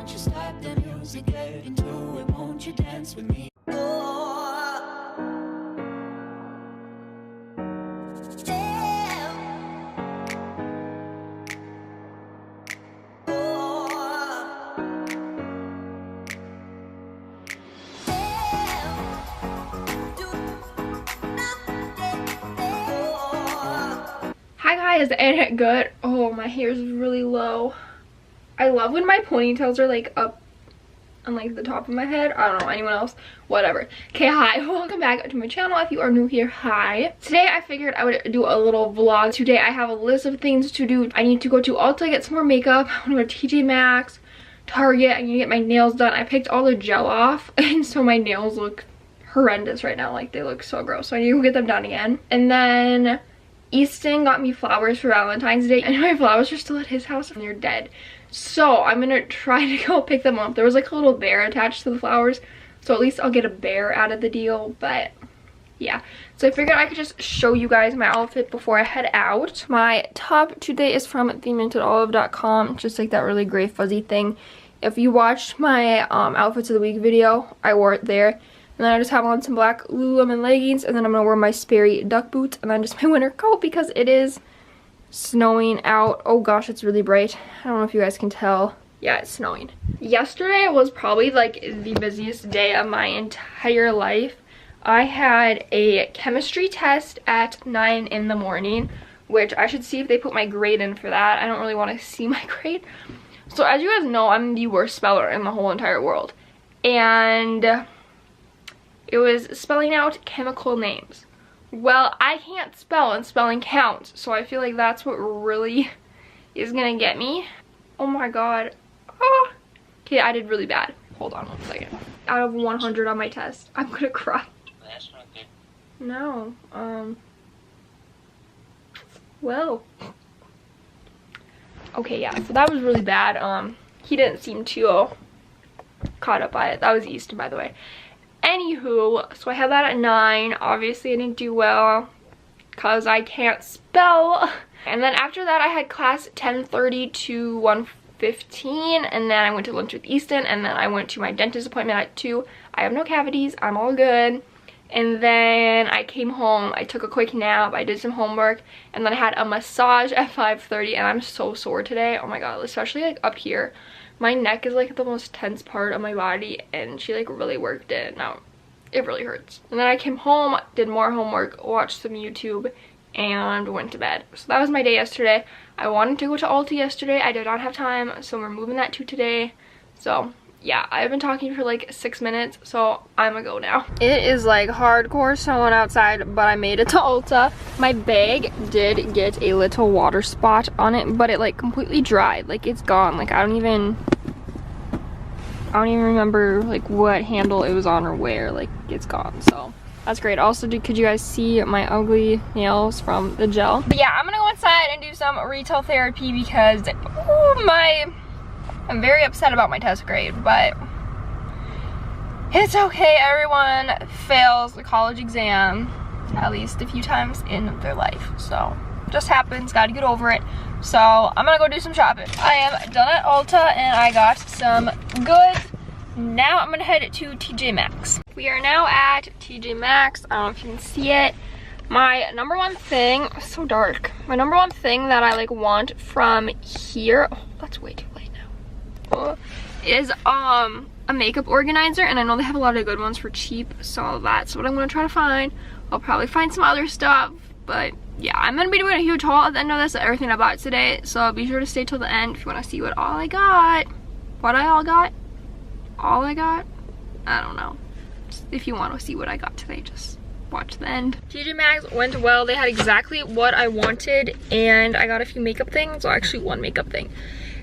don't you start the music, get into it, won't you dance with me? Hi guys, and good. Oh, my hair is really low. I love when my ponytails are like up on like the top of my head. I don't know, anyone else? Whatever. Okay, hi, welcome back to my channel. If you are new here, hi. Today I figured I would do a little vlog. Today I have a list of things to do. I need to go to Ulta, get some more makeup. I want to go to TJ Maxx, Target. I need to get my nails done. I picked all the gel off and so my nails look horrendous right now. Like, they look so gross. So I need to go get them done again. And then Easton got me flowers for Valentine's Day, and my flowers are still at his house and they're dead. So I'm gonna try to go pick them up. There was like a little bear attached to the flowers, so at least I'll get a bear out of the deal. But yeah, so I figured I could just show you guys my outfit before I head out. My top today is from themintedolive.com, just like that really gray fuzzy thing. If you watched my outfits of the week video, I wore it there. And then I just have on some black Lululemon leggings, and then I'm going to wear my Sperry duck boots, and then just my winter coat because it is snowing out. Oh gosh, it's really bright. I don't know if you guys can tell. Yeah, it's snowing. Yesterday was probably like the busiest day of my entire life. I had a chemistry test at 9 in the morning, which I should see if they put my grade in for that. I don't really want to see my grade. So as you guys know, I'm the worst speller in the whole entire world. And it was spelling out chemical names. Well, I can't spell and spelling counts, so I feel like that's what really is gonna get me. Oh my god. Ah. Okay, I did really bad. Hold on 1 second. Out of 100 on my test. I'm gonna cry. That's not good. No. Well. Okay, yeah, so that was really bad. He didn't seem too caught up by it. That was Easton, by the way. Anywho, so I had that at 9. Obviously I didn't do well because I can't spell. And then after that I had class 10:30 to 1:15, and then I went to lunch with Easton, and then I went to my dentist appointment at 2. I have no cavities, I'm all good. And then I came home, I took a quick nap, I did some homework, and then I had a massage at 5:30, and I'm so sore today. Oh my god, especially like up here. My neck is like the most tense part of my body, and she like really worked it. Now it really hurts. And then I came home, did more homework, watched some YouTube, and went to bed. So that was my day yesterday. I wanted to go to Ulta yesterday. I did not have time, so we're moving that to today. So yeah, I've been talking for like 6 minutes, so I'm gonna go now. It is like hardcore snowing outside, but I made it to Ulta. My bag did get a little water spot on it, but it like completely dried. Like, it's gone. Like, I don't even remember like what handle it was on or where. Like, it's gone. So that's great. Also, could you guys see my ugly nails from the gel? But yeah, I'm gonna go inside and do some retail therapy because I'm very upset about my test grade, but it's okay. Everyone fails the college exam at least a few times in their life, so just happens. Gotta get over it. So I'm gonna go do some shopping. I am done at Ulta and I got some goods. Now I'm gonna head to TJ Maxx. We are now at TJ Maxx. I don't know if you can see it. My number one thing, it's so dark. My number one thing that I like want from here, oh, that's way too late now, is a makeup organizer, and I know they have a lot of good ones for cheap, so that's what I'm gonna try to find. I'll probably find some other stuff, but yeah, I'm gonna be doing a huge haul at the end of this, everything I bought today, so be sure to stay till the end if you want to see what all I got. What I all got? All I got? I don't know. Just if you want to see what I got today, just watch the end. TJ Maxx went well. They had exactly what I wanted, and I got a few makeup things, well actually one makeup thing.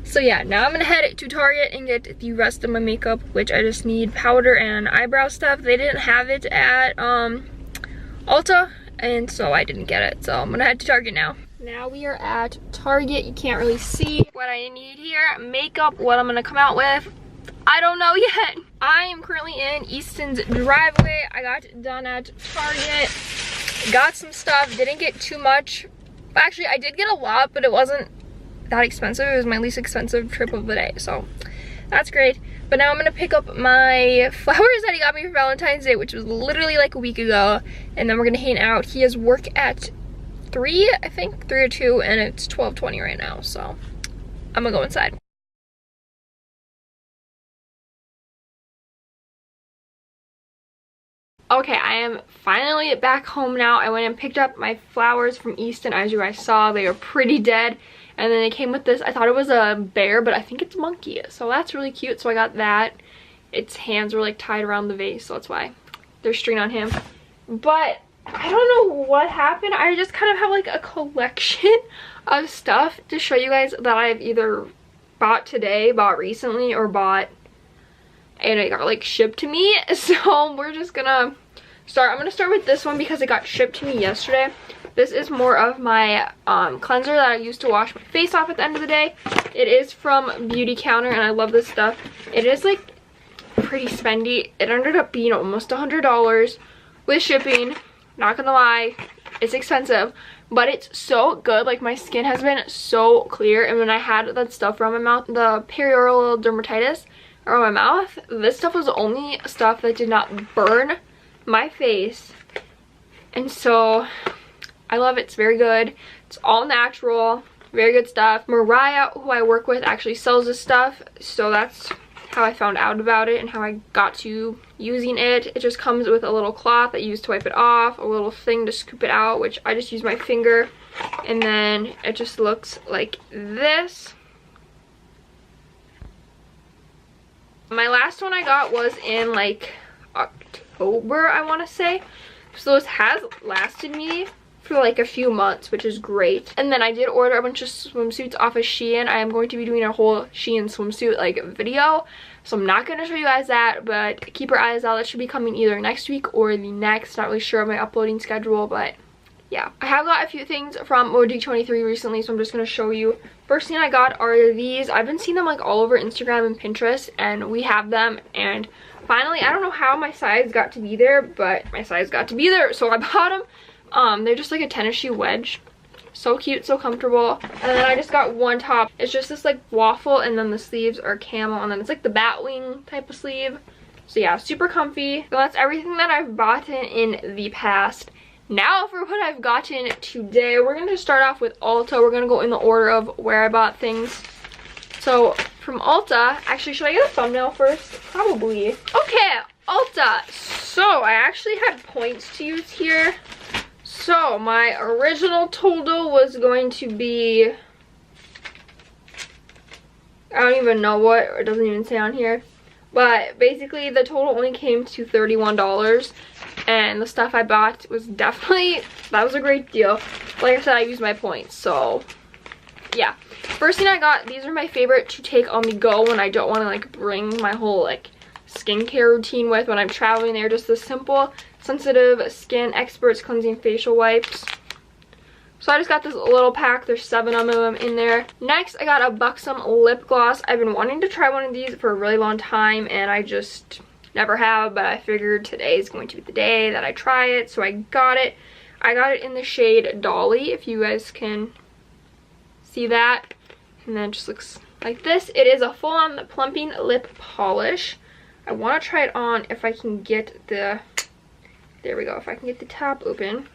So yeah, now I'm gonna head to Target and get the rest of my makeup, which I just need powder and eyebrow stuff. They didn't have it at Ulta, and so I didn't get it. So I'm gonna head to Target now. Now we are at Target. You can't really see what I need here. Makeup, what I'm gonna come out with, I don't know yet. I am currently in Easton's driveway. I got done at Target, got some stuff, didn't get too much. Actually, I did get a lot, but it wasn't that expensive. It was my least expensive trip of the day, so That's great. But now I'm gonna pick up my flowers that he got me for Valentine's Day, which was literally like a week ago. And then we're gonna hang out. He has work at 3, I think, 3 or 2, and it's 12:20 right now. So I'm gonna go inside. Okay, I am finally back home now. I went and picked up my flowers from Easton. As you guys saw, they are pretty dead. And then they came with this. I thought it was a bear, but I think it's a monkey. So that's really cute. So I got that. Its hands were like tied around the vase, so that's why there's string on him. But I don't know what happened. I just kind of have like a collection of stuff to show you guys that I've either bought today, bought recently, or bought and it got like shipped to me. So we're just gonna start. I'm gonna start with this one because it got shipped to me yesterday. This is more of my cleanser that I used to wash my face off at the end of the day. It is from Beauty Counter and I love this stuff. It is like pretty spendy. It ended up being almost $100 with shipping. Not gonna lie, it's expensive, but it's so good. Like, my skin has been so clear, and when I had that stuff around my mouth, the perioral dermatitis around my mouth, this stuff was the only stuff that did not burn my face. And so I love it. It's very good. It's all natural, very good stuff. Mariah, who I work with, actually sells this stuff, so that's how I found out about it and how I got to using it. It just comes with a little cloth that you use to wipe it off, a little thing to scoop it out, which I just use my finger, and then it just looks like this. My last one I got was in like October, I want to say. So this has lasted me for like a few months, which is great. And then I did order a bunch of swimsuits off of Shein. I am going to be doing a whole Shein swimsuit like video, so I'm not going to show you guys that, but keep your eyes out. That should be coming either next week or the next. Not really sure of my uploading schedule, but yeah. I have got a few things from OD23 recently, so I'm just going to show you. First thing I got are these. I've been seeing them like all over Instagram and Pinterest, and we have them. And finally, I don't know how my size got to be there, but my size got to be there, so I bought them. They're just like a tennis shoe wedge. So cute, so comfortable. And then I just got one top. It's just this like waffle, and then the sleeves are camel, and then it's like the bat wing type of sleeve. So yeah, super comfy. So that's everything that I've bought in the past. Now for what I've gotten today, we're going to start off with Ulta. We're going to go in the order of where I bought things. So from Ulta, actually, should I get a thumbnail first? Probably. Okay, Ulta. So I actually had points to use here. So my original total was going to be, I don't even know what, it doesn't even say on here. But basically the total only came to $31. And the stuff I bought was definitely, that was a great deal. Like I said, I used my points, so yeah. First thing I got, these are my favorite to take on the go when I don't want to like bring my whole like skincare routine with when I'm traveling. They're just the simple sensitive skin experts cleansing facial wipes. So I just got this little pack. There's 7 of them in there. Next, I got a Buxom lip gloss. I've been wanting to try one of these for a really long time, and I just never have, but I figured today is going to be the day that I try it, so I got it. I got it in the shade Dolly, if you guys can see that. And then it just looks like this. It is a full-on plumping lip polish. I want to try it on if I can get the, there we go, if I can get the top open.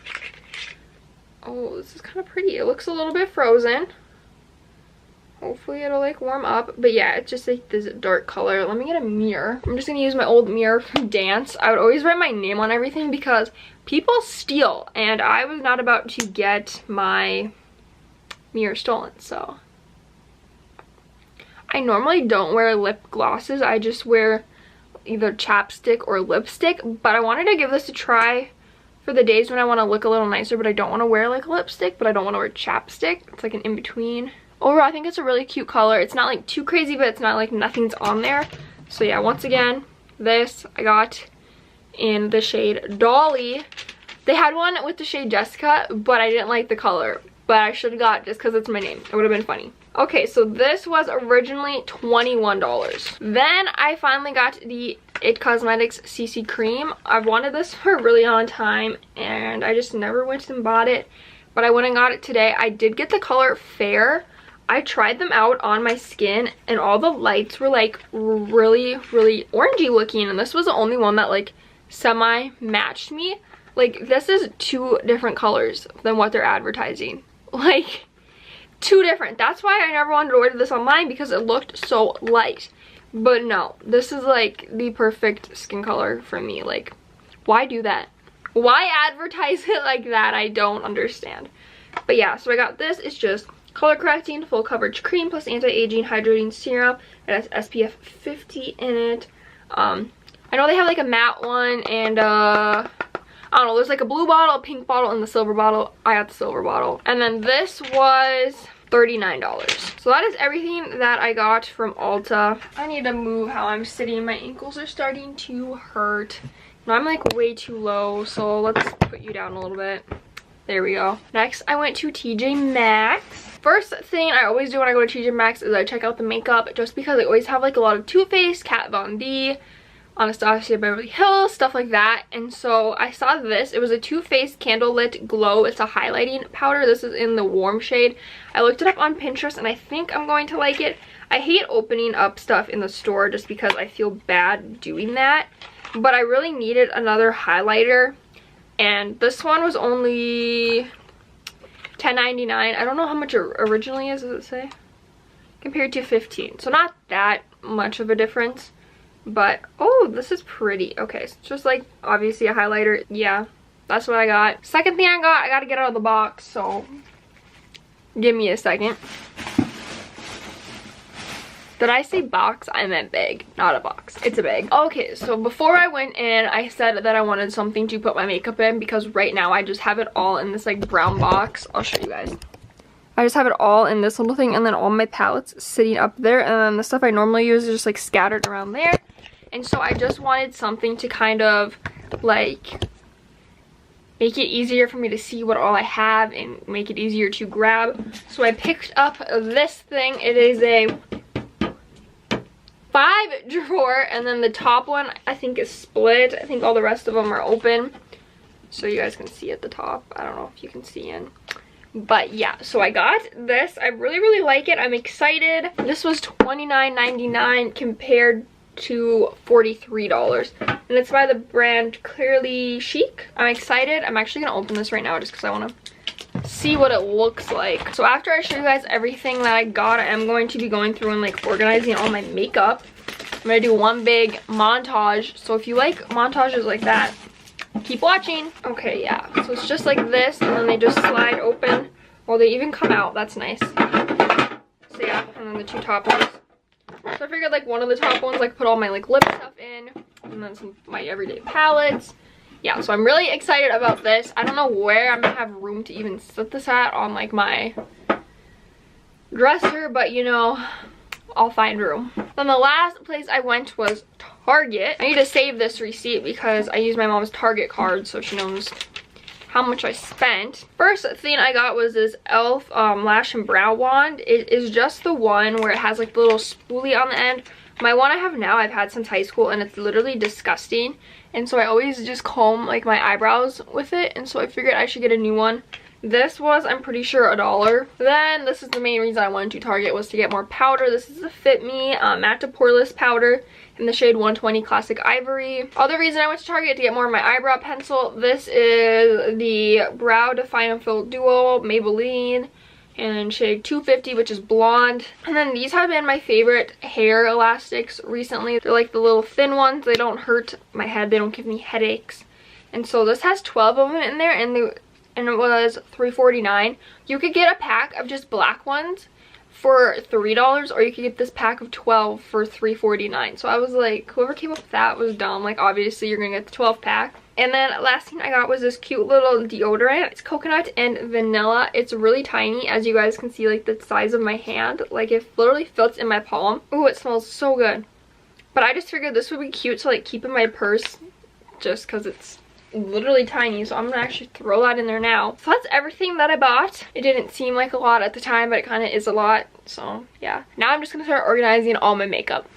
Oh, this is kind of pretty. It looks a little bit frozen. Hopefully it'll like warm up. But yeah, it's just like this dark color. Let me get a mirror. I'm just gonna use my old mirror from dance. I would always write my name on everything because people steal, and I was not about to get my mirror stolen. So I normally don't wear lip glosses. I just wear either chapstick or lipstick, but I wanted to give this a try for the days when I want to look a little nicer, but I don't want to wear like lipstick, but I don't want to wear chapstick. It's like an in-between. Overall, I think it's a really cute color. It's not like too crazy, but it's not like nothing's on there. So yeah, once again, this I got in the shade Dolly. They had one with the shade Jessica, but I didn't like the color. But I should have got just because it's my name. It would have been funny. Okay, so this was originally $21. Then I finally got the It Cosmetics CC Cream. I've wanted this for a really long time, and I just never went and bought it. But I went and got it today. I did get the color Fair. I tried them out on my skin and all the lights were like really orangey looking, and this was the only one that like semi matched me. Like this is 2 different colors than what they're advertising. Like 2 different. That's why I never wanted to order this online, because it looked so light. But no, this is like the perfect skin color for me. Like, why do that? Why advertise it like that? I don't understand. But yeah, so I got this. It's just color correcting full coverage cream plus anti-aging hydrating serum. It has SPF 50 in it. I know they have like a matte one, and I don't know, there's like a blue bottle, a pink bottle, and the silver bottle. I got the silver bottle. And then this was $39. So that is everything that I got from Ulta. I need to move how I'm sitting. My ankles are starting to hurt. No, I'm like way too low, so let's put you down a little bit. There we go. Next, I went to TJ Maxx. First thing I always do when I go to TJ Maxx is I check out the makeup, just because they always have like a lot of Too Faced, Kat Von D, Anastasia Beverly Hills, stuff like that. And so I saw this. It was a Too Faced Candlelit Glow. It's a highlighting powder. This is in the warm shade. I looked it up on Pinterest and I think I'm going to like it. I hate opening up stuff in the store just because I feel bad doing that. But I really needed another highlighter. And this one was only $10.99. I don't know how much it originally is, does it say? Compared to $15. So not that much of a difference. But, oh, this is pretty. Okay, so it's just like, obviously a highlighter. Yeah, that's what I got. Second thing I gotta get out of the box, so give me a second. Did I say box? I meant bag, not a box. It's a bag. Okay, so before I went in, I said that I wanted something to put my makeup in, because right now I just have it all in this like brown box. I'll show you guys. I just have it all in this little thing, and then all my palettes sitting up there, and then the stuff I normally use is just like scattered around there. And so I just wanted something to kind of like make it easier for me to see what all I have and make it easier to grab. So I picked up this thing. It is a 5 drawer, and then the top one I think is split. I think all the rest of them are open, so you guys can see at the top. I don't know if you can see in, but yeah, so I got this. I really like it. I'm excited. This was $29.99 compared to $43, and it's by the brand Clearly Chic. I'm excited. I'm actually gonna open this right now just because I want to see what it looks like. So after I show you guys everything that I got, I am going to be going through and like organizing all my makeup. I'm gonna do one big montage, so if you like montages like that, keep watching. Okay, yeah, so it's just like this, and then they just slide open, or they even come out. That's nice. So yeah, and then the 2 top ones. So I figured like one of the top ones, like put all my like lip stuff in, and then some of my everyday palettes. Yeah, so I'm really excited about this. I don't know where I'm gonna have room to even set this at on like my dresser, but you know, I'll find room. Then the last place I went was Target. I need to save this receipt because I used my mom's Target card so she knows how much I spent. First thing I got was this e.l.f. Lash and Brow Wand. It is just the one where it has like the little spoolie on the end. My one I have now I've had since high school, and it's literally disgusting. And so I always just comb like my eyebrows with it, and so I figured I should get a new one. This was, I'm pretty sure, $1. Then this is the main reason I went to Target, was to get more powder. This is the Fit Me Matte to Poreless powder in the shade 120 Classic Ivory. Other reason I went to Target, to get more of my eyebrow pencil. This is the Brow Define and Fill Duo Maybelline in shade 250, which is blonde. And then these have been my favorite hair elastics recently. They're like the little thin ones. They don't hurt my head. They don't give me headaches. And so this has 12 of them in there, and it was $3.49. You could get a pack of just black ones for $3, or you could get this pack of 12 for $3.49. So I was like, whoever came up with that was dumb. Like, obviously you're gonna get the 12 pack. And then last thing I got was this cute little deodorant. It's coconut and vanilla. It's really tiny, as you guys can see, like the size of my hand. Like, it literally fits in my palm. Ooh, it smells so good. But I just figured this would be cute to like keep in my purse, just because it's literally tiny. So I'm gonna actually throw that in there now. So that's everything that I bought. It didn't seem like a lot at the time, but it kind of is a lot. So yeah, now I'm just gonna start organizing all my makeup.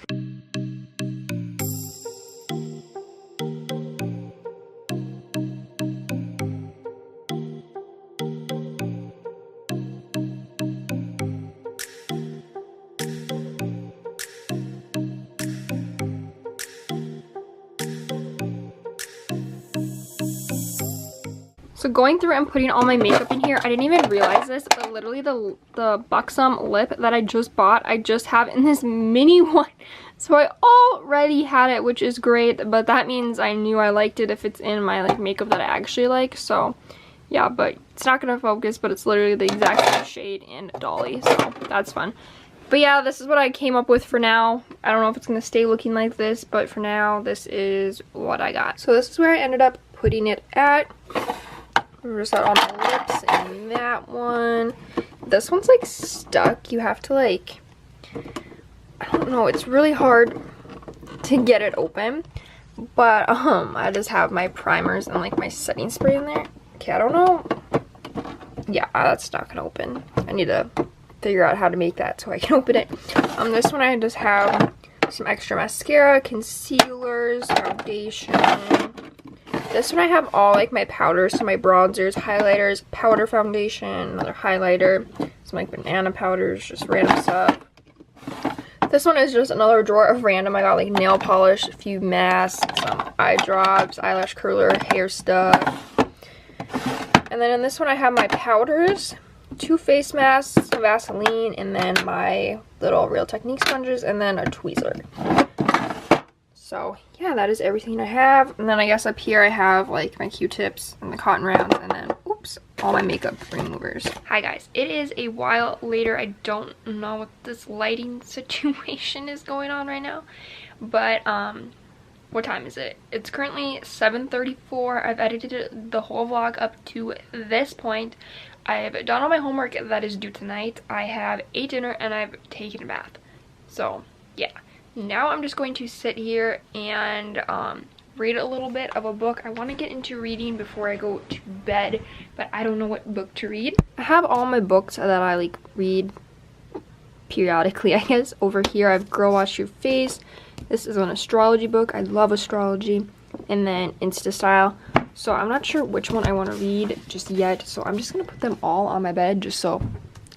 So going through and putting all my makeup in here, I didn't even realize this, but literally the Buxom lip that I just bought, I just have in this mini one. So I already had it, which is great, but that means I knew I liked it if it's in my like makeup that I actually like. So yeah, but it's not gonna focus, but it's literally the exact same shade in Dolly, so that's fun. But yeah, this is what I came up with for now. I don't know if it's gonna stay looking like this, but for now, this is what I got. So this is where I ended up putting it at. I'm just at all my lips and that one. This one's like stuck. You have to like, I don't know, it's really hard to get it open. But I just have my primers and like my setting spray in there. Okay, I don't know. Yeah, that's not gonna open. I need to figure out how to make that so I can open it. This one I just have some extra mascara, concealers, foundation. This one I have all like my powders, so my bronzers, highlighters, powder foundation, another highlighter, some like banana powders, just random stuff. This one is just another drawer of random. I got like nail polish, a few masks, some eye drops, eyelash curler, hair stuff. And then in this one I have my powders, 2 face masks, some Vaseline, and then my little Real Technique sponges, and then a tweezer. So yeah, that is everything I have. And then I guess up here I have like my Q-tips and the cotton rounds, and then oops, all my makeup removers. Hi guys, it is a while later. I don't know what this lighting situation is going on right now, but what time is it? It's currently 7:34. I've edited the whole vlog up to this point. I've done all my homework that is due tonight. I have ate dinner and I've taken a bath. So yeah, now I'm just going to sit here and read a little bit of a book. I want to get into reading before I go to bed, but I don't know what book to read. I have all my books that I like read periodically, I guess. Over here I have Girl Wash Your Face. This is an astrology book. I love astrology. And then Insta Style. So I'm not sure which one I want to read just yet. So I'm just going to put them all on my bed just so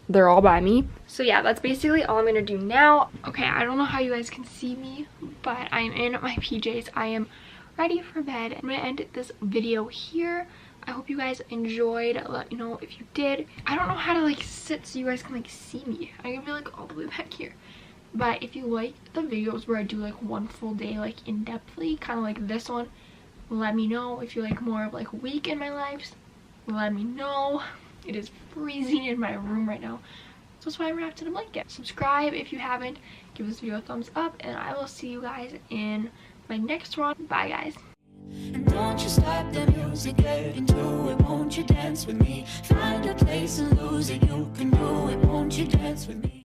they're all by me. So yeah, that's basically all I'm going to do now. Okay, I don't know how you guys can see me, but I'm in my PJs. I am ready for bed. I'm going to end this video here. I hope you guys enjoyed. Let me know if you did. I don't know how to like sit so you guys can like see me. I can be like all the way back here. But if you like the videos where I do like one full day like in-depthly, kind of like this one, let me know. If you like more of like a week in my life, let me know. It is freezing in my room right now, so that's why I'm wrapped in a blanket. Subscribe if you haven't, give this video a thumbs up, and I will see you guys in my next one. Bye guys. And don't you stop the music, get into it, won't you dance with me? Find a place and lose it, you can do it, won't you dance with me?